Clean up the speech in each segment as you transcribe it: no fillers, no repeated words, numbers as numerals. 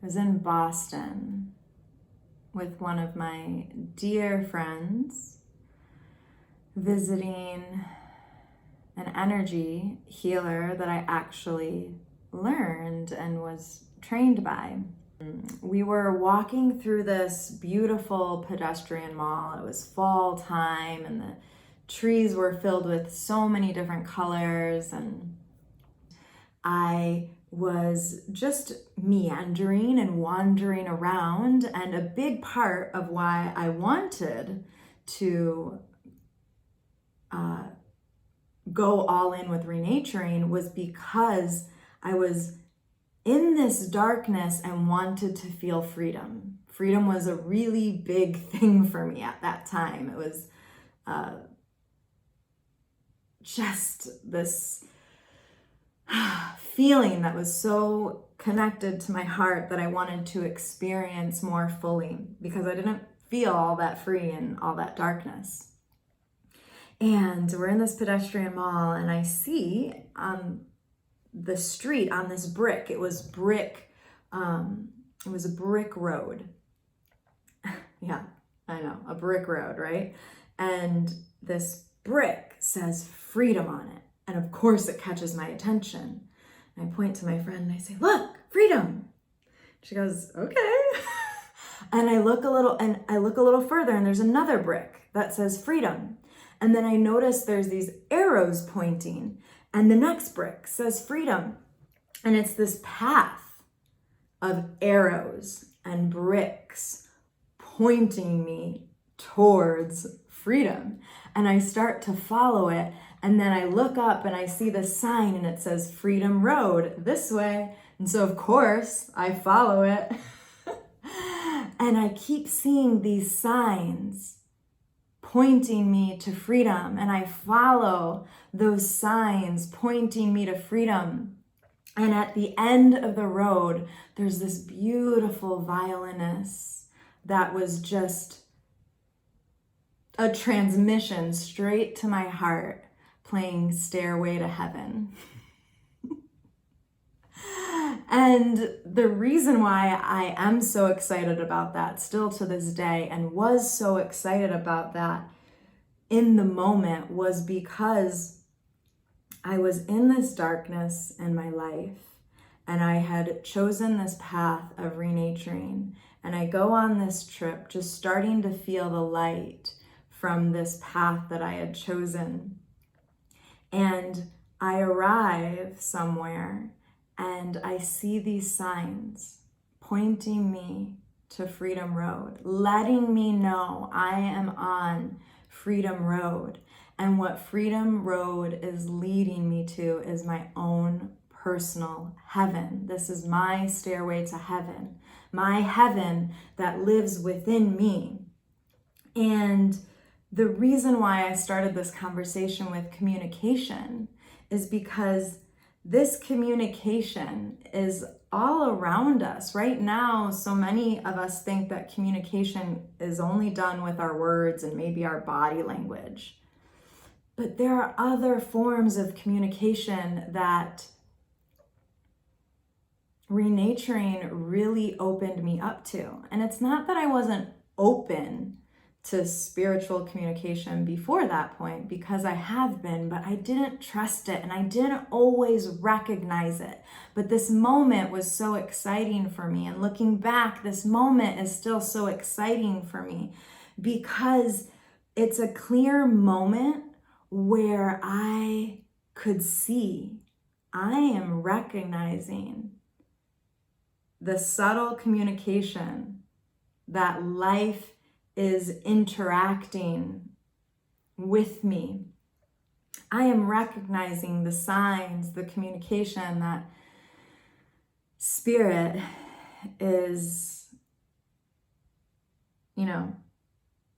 I was in Boston with one of my dear friends visiting an energy healer that I actually learned and was trained by. We were walking through this beautiful pedestrian mall. It was fall time and the trees were filled with so many different colors, and I was just meandering and wandering around. And a big part of why I wanted to go all in with ReNaturing was because I was in this darkness and wanted to feel freedom. Freedom was a really big thing for me at that time. It was just this feeling that was so connected to my heart that I wanted to experience more fully, because I didn't feel all that free in all that darkness. And we're in this pedestrian mall, and I see on the street, on this brick, it was a brick road. Yeah, I know, a brick road, right? And this brick says freedom on it. And of course it catches my attention. And I point to my friend and I say, "Look, freedom." She goes, "Okay." And I look a little further, and there's another brick that says freedom. And then I notice there's these arrows pointing, and the next brick says freedom. And it's this path of arrows and bricks pointing me towards freedom. And I start to follow it. And then I look up and I see the sign, and it says Freedom Road this way. And so of course I follow it. And I keep seeing these signs pointing me to freedom. And I follow those signs pointing me to freedom. And at the end of the road, there's this beautiful violinist that was just a transmission straight to my heart, playing Stairway to Heaven. And the reason why I am so excited about that still to this day, and was so excited about that in the moment, was because I was in this darkness in my life, and I had chosen this path of ReNaturing. And I go on this trip just starting to feel the light from this path that I had chosen. And I arrive somewhere and I see these signs pointing me to Freedom Road, letting me know I am on Freedom Road. And what Freedom Road is leading me to is my own personal heaven. This is my stairway to heaven, my heaven that lives within me. And the reason why I started this conversation with communication is because this communication is all around us right now. So many of us think that communication is only done with our words and maybe our body language. But there are other forms of communication that ReNaturing really opened me up to. And it's not that I wasn't open to spiritual communication before that point, because I have been, but I didn't trust it and I didn't always recognize it. But this moment was so exciting for me. And looking back, this moment is still so exciting for me because it's a clear moment where I could see, I am recognizing the subtle communication that life is interacting with me. I am recognizing the signs, the communication that Spirit is,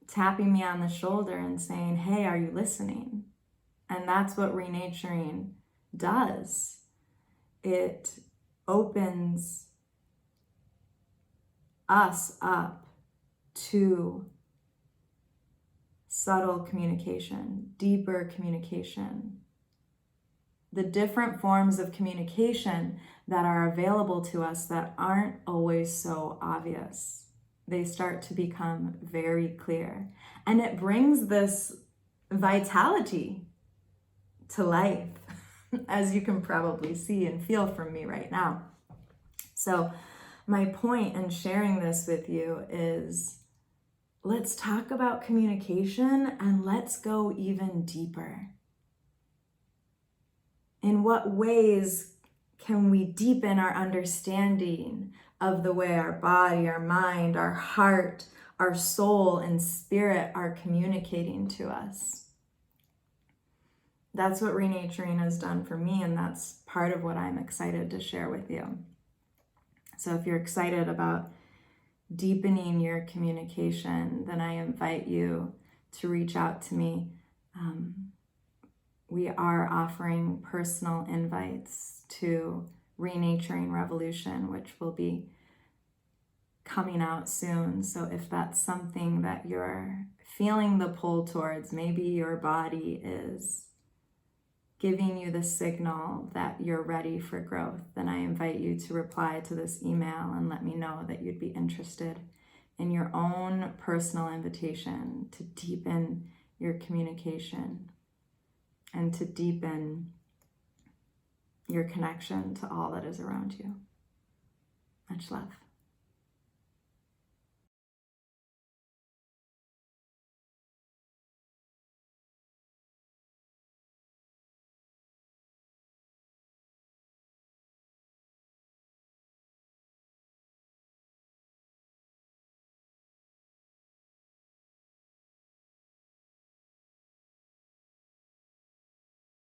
tapping me on the shoulder and saying, "Hey, are you listening?" And that's what ReNaturing does. It opens us up to subtle communication, deeper communication, the different forms of communication that are available to us that aren't always so obvious. They start to become very clear. And it brings this vitality to life, as you can probably see and feel from me right now. So my point in sharing this with you is, let's talk about communication and let's go even deeper. In what ways can we deepen our understanding of the way our body, our mind, our heart, our soul, and spirit are communicating to us? That's what ReNaturing has done for me, and that's part of what I'm excited to share with you. So if you're excited about deepening your communication, then I invite you to reach out to me. We are offering personal invites to ReNaturing Revolution, which will be coming out soon. So if that's something that you're feeling the pull towards, maybe your body is giving you the signal that you're ready for growth, then I invite you to reply to this email and let me know that you'd be interested in your own personal invitation to deepen your communication and to deepen your connection to all that is around you. Much love.